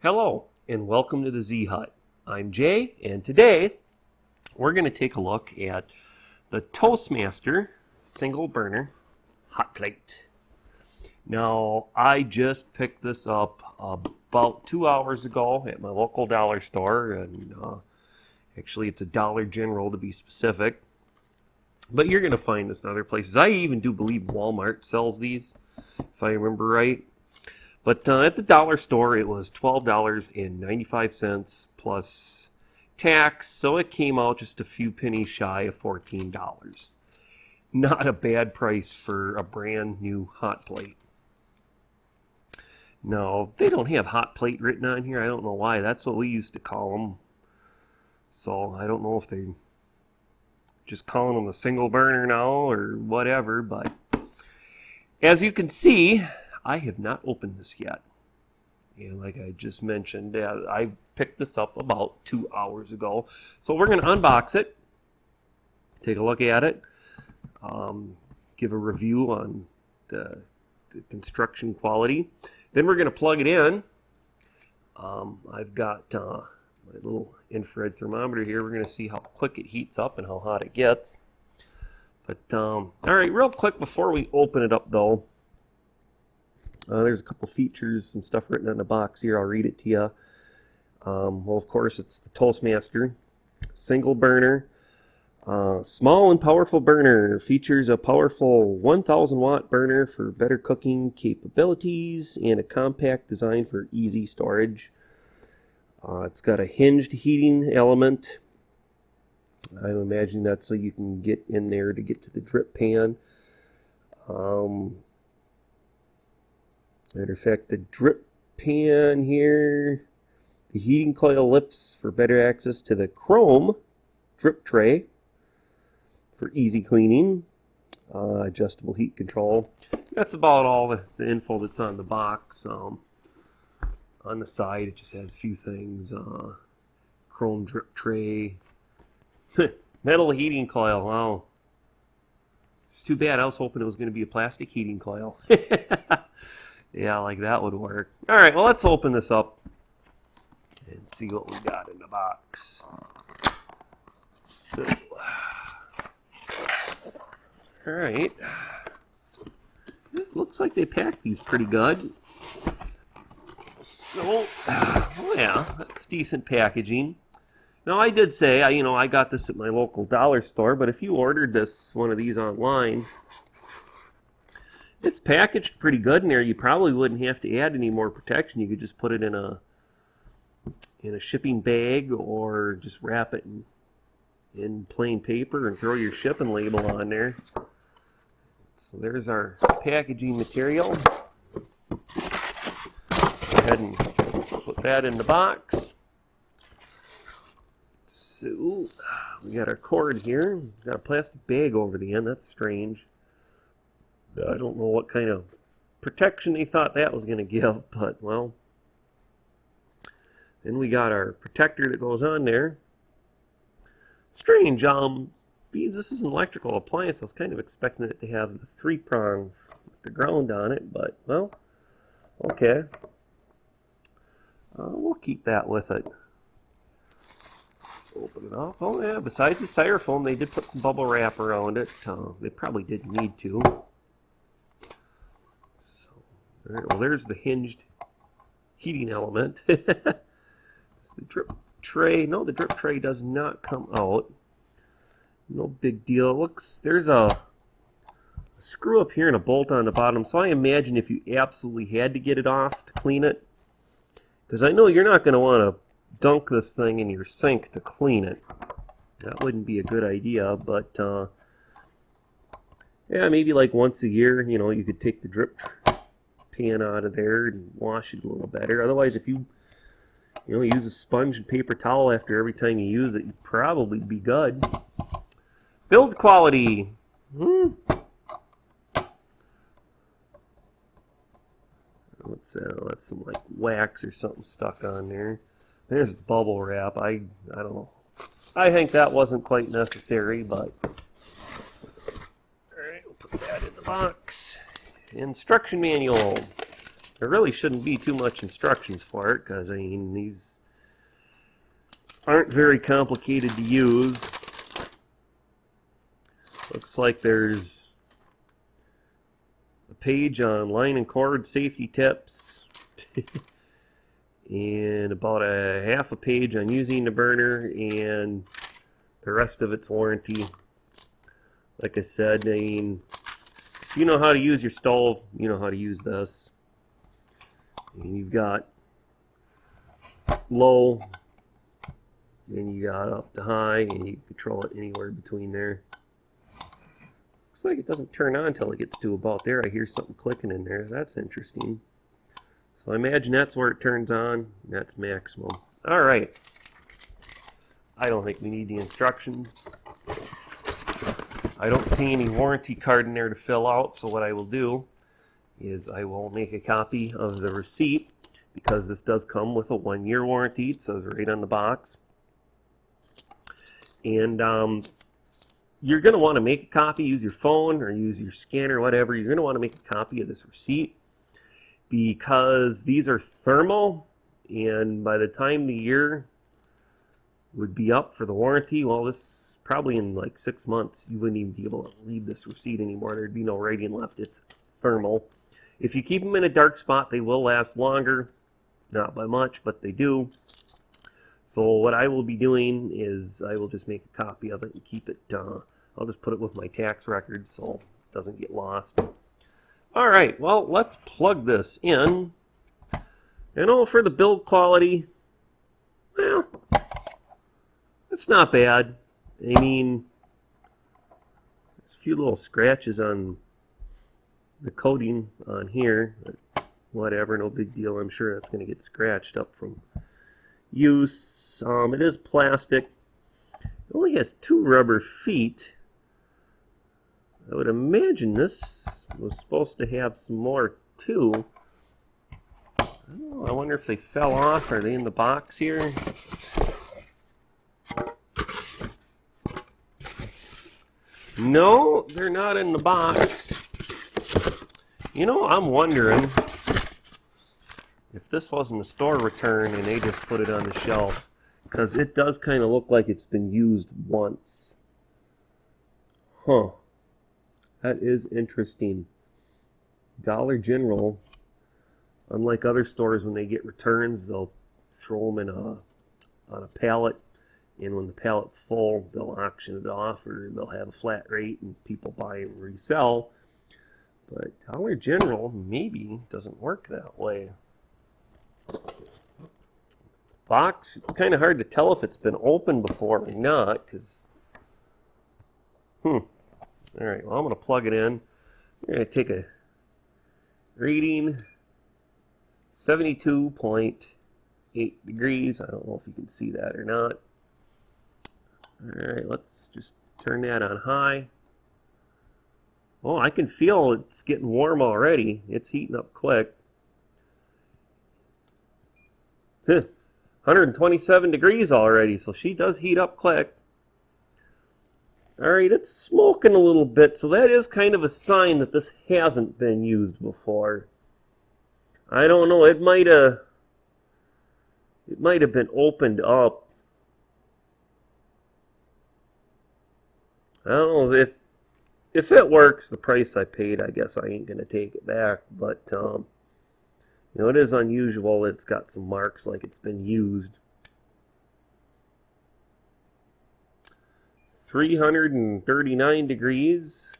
Hello, and welcome to the Z Hut. I'm Jay, and today we're going to take a look at the Toastmaster single burner hot plate. Now, I just picked this up about 2 hours ago at my local dollar store, and actually it's a Dollar General to be specific. But you're going to find this in other places. I even do believe Walmart sells these, if I remember right. But at the dollar store, it was $12.95 plus tax, so it came out just a few pennies shy of $14. Not a bad price for a brand new hot plate. No, they don't have hot plate written on here. I don't know why. That's what we used to call them. So I don't know if they just calling them a single burner now or whatever, but as you can see, I have not opened this yet. And like I just mentioned, I picked this up about 2 hours ago. So we're going to unbox it, take a look at it, give a review on the construction quality. Then we're going to plug it in. I've got my little infrared thermometer here. We're going to see how quick it heats up and how hot it gets. But all right, real quick before we open it up though, there's a couple features, some stuff written on the box here. I'll read it to you. Well, of course, it's the Toastmaster single burner. Small and powerful burner. Features a powerful 1,000 watt burner for better cooking capabilities and a compact design for easy storage. It's got a hinged heating element. I imagine that's so you can get in there to get to the drip pan. Matter of fact, the drip pan here, the heating coil lifts for better access to the chrome drip tray for easy cleaning, adjustable heat control. That's about all the info that's on the box. On the side, it just has a few things. Chrome drip tray, metal heating coil. Wow, it's too bad. I was hoping it was going to be a plastic heating coil. Yeah, like that would work. All right, well, let's open this up and see what we got in the box. So, all right. It looks like they packed these pretty good. So, oh yeah, that's decent packaging. Now, I did say, I got this at my local dollar store, but if you ordered one of these online, it's packaged pretty good in there. You probably wouldn't have to add any more protection. You could just put it in a shipping bag or just wrap it in plain paper and throw your shipping label on there. So there's our packaging material. Go ahead and put that in the box. So we got our cord here. We've got a plastic bag over the end. That's strange. I don't know what kind of protection they thought that was going to give, but well. Then we got our protector that goes on there. Strange, because this is an electrical appliance, I was kind of expecting it to have the 3-prong with the ground on it, but well, okay. We'll keep that with it. Let's open it up. Oh yeah, besides the styrofoam, they did put some bubble wrap around it. They probably didn't need to. All right, well, there's the hinged heating element. It's the drip tray. No, the drip tray does not come out. No big deal. It looks, there's a screw up here and a bolt on the bottom. So I imagine if you absolutely had to get it off to clean it, because I know you're not going to want to dunk this thing in your sink to clean it. That wouldn't be a good idea, but yeah, maybe like once a year, you could take the drip pan out of there and wash it a little better. Otherwise, if you use a sponge and paper towel after every time you use it, you'd probably be good. Build quality. That's some like wax or something stuck on there. There's the bubble wrap. I don't know. I think that wasn't quite necessary, but all right, we'll put that in the box. Instruction manual. There really shouldn't be too much instructions for it, because I mean, these aren't very complicated to use. Looks like there's a page on line and cord safety tips and about a half a page on using the burner, and the rest of it's warranty. Like I said, I mean, if you know how to use your stove, you know how to use this. And you've got low, and you got up to high, and you control it anywhere between there. Looks like it doesn't turn on until it gets to about there. I hear something clicking in there. That's interesting. So I imagine that's where it turns on. That's maximum. All right. I don't think we need the instructions. I don't see any warranty card in there to fill out, so what I will do is I will make a copy of the receipt, because this does come with a 1-year warranty. It says right on the box. And you're going to want to make a copy. Use your phone or use your scanner, whatever. You're going to want to make a copy of this receipt, because these are thermal, and by the time the year would be up for the warranty, well, this probably in like 6 months, you wouldn't even be able to read this receipt anymore. There'd be no writing left. It's thermal. If you keep them in a dark spot, they will last longer. Not by much, but they do. So what I will be doing is I will just make a copy of it and keep it. I'll just put it with my tax records so it doesn't get lost. All right, well, let's plug this in. And for the build quality, well, it's not bad. I mean, there's a few little scratches on the coating on here, but whatever, no big deal. I'm sure that's going to get scratched up from use. It is plastic. It only has 2 rubber feet. I would imagine this was supposed to have some more too. I don't know, I wonder if they fell off. Are they in the box here? No, they're not in the box. You know, I'm wondering if this wasn't a store return and they just put it on the shelf, because it does kind of look like it's been used once. Huh. That is interesting. Dollar General, unlike other stores, when they get returns, they'll throw them in on a pallet, and when the pallet's full, they'll auction it off, or they'll have a flat rate and people buy and resell. But Dollar General maybe doesn't work that way. Box, it's kind of hard to tell if it's been opened before or not, because alright, well, I'm going to plug it in. We're going to take a reading, 72.8 degrees. I don't know if you can see that or not. Alright, let's just turn that on high. Oh, I can feel it's getting warm already. It's heating up quick. 127 degrees already, so she does heat up quick. Alright, it's smoking a little bit, so that is kind of a sign that this hasn't been used before. I don't know, it might have been opened up. I don't know, if it works, the price I paid, I guess I ain't going to take it back, but you know, it is unusual. It's got some marks like it's been used. 339 degrees.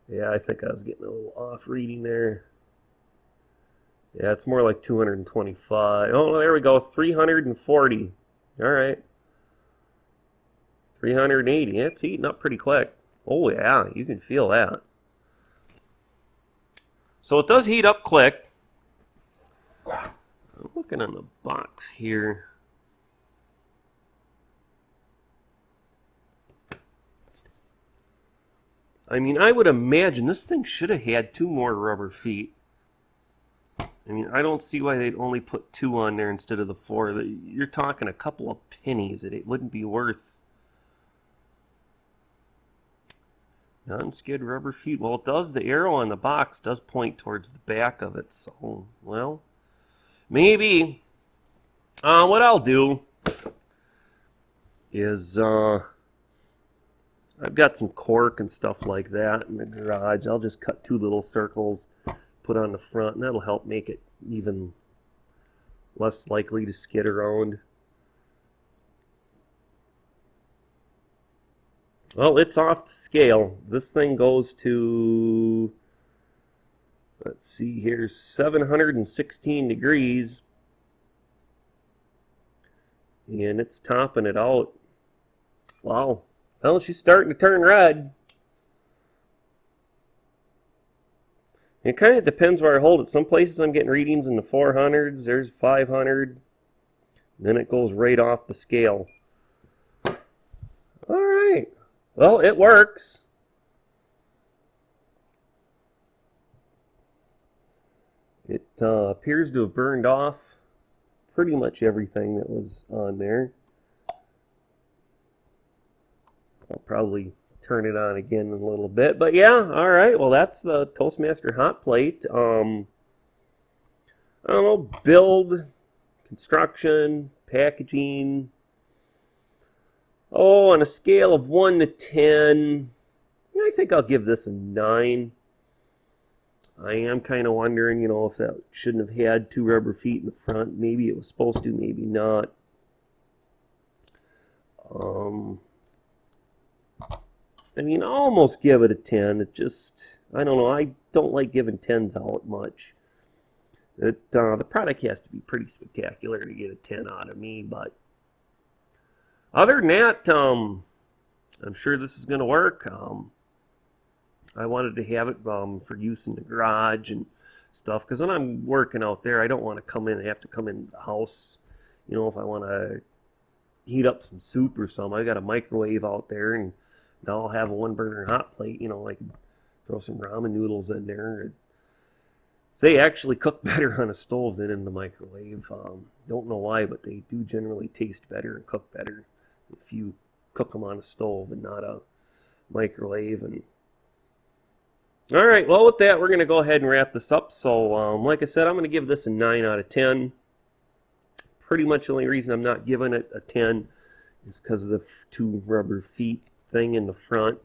Yeah, I think I was getting a little off reading there. Yeah, it's more like 225. Oh, there we go. 340. All right. 380. It's heating up pretty quick. Oh, yeah, you can feel that. So it does heat up quick. I'm looking on the box here. I mean, I would imagine this thing should have had 2 more rubber feet. I mean, I don't see why they'd only put 2 on there instead of the 4. You're talking a couple of pennies. It wouldn't be worth Non-skid rubber feet. Well, it does. The arrow on the box does point towards the back of it. So, well, maybe. What I'll do is I've got some cork and stuff like that in the garage. I'll just cut 2 little circles, put on the front, and that'll help make it even less likely to skid around. Well, it's off the scale. This thing goes to, let's see here, 716 degrees. And it's topping it out. Wow. Well, she's starting to turn red. It kind of depends where I hold it. Some places I'm getting readings in the 400s. There's 500. Then it goes right off the scale. All right. Well, it works. It appears to have burned off pretty much everything that was on there. I'll probably turn it on again in a little bit. But yeah, all right. Well, that's the Toastmaster hot plate. I don't know, build, construction, packaging. Oh, on a scale of 1 to 10, I think I'll give this a 9. I am kind of wondering, if that shouldn't have had 2 rubber feet in the front. Maybe it was supposed to, maybe not. I'll almost give it a 10. It just, I don't know, I don't like giving 10s out much. The product has to be pretty spectacular to get a 10 out of me, but other than that, I'm sure this is going to work. I wanted to have it for use in the garage and stuff, because when I'm working out there, I don't want to come in and have to come in the house. If I want to heat up some soup or something, I got a microwave out there, and now I'll have a 1-burner hot plate. I can throw some ramen noodles in there. They actually cook better on a stove than in the microwave. Don't know why, but they do generally taste better and cook better if you cook them on a stove and not a microwave. And all right, well, with that, we're going to go ahead and wrap this up. So, like I said, I'm going to give this a 9 out of 10. Pretty much the only reason I'm not giving it a 10 is because of the 2 rubber feet thing in the front.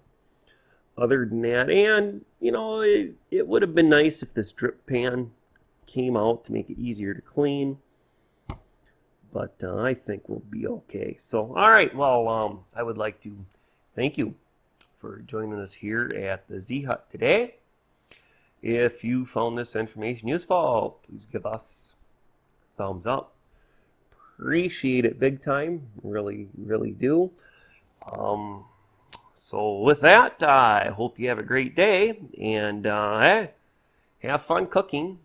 Other than that, and, it would have been nice if this drip pan came out to make it easier to clean. But I think we'll be okay. So, all right, well, I would like to thank you for joining us here at the Z Hut today. If you found this information useful, please give us a thumbs up. Appreciate it big time. Really, really do. So with that, I hope you have a great day, and have fun cooking.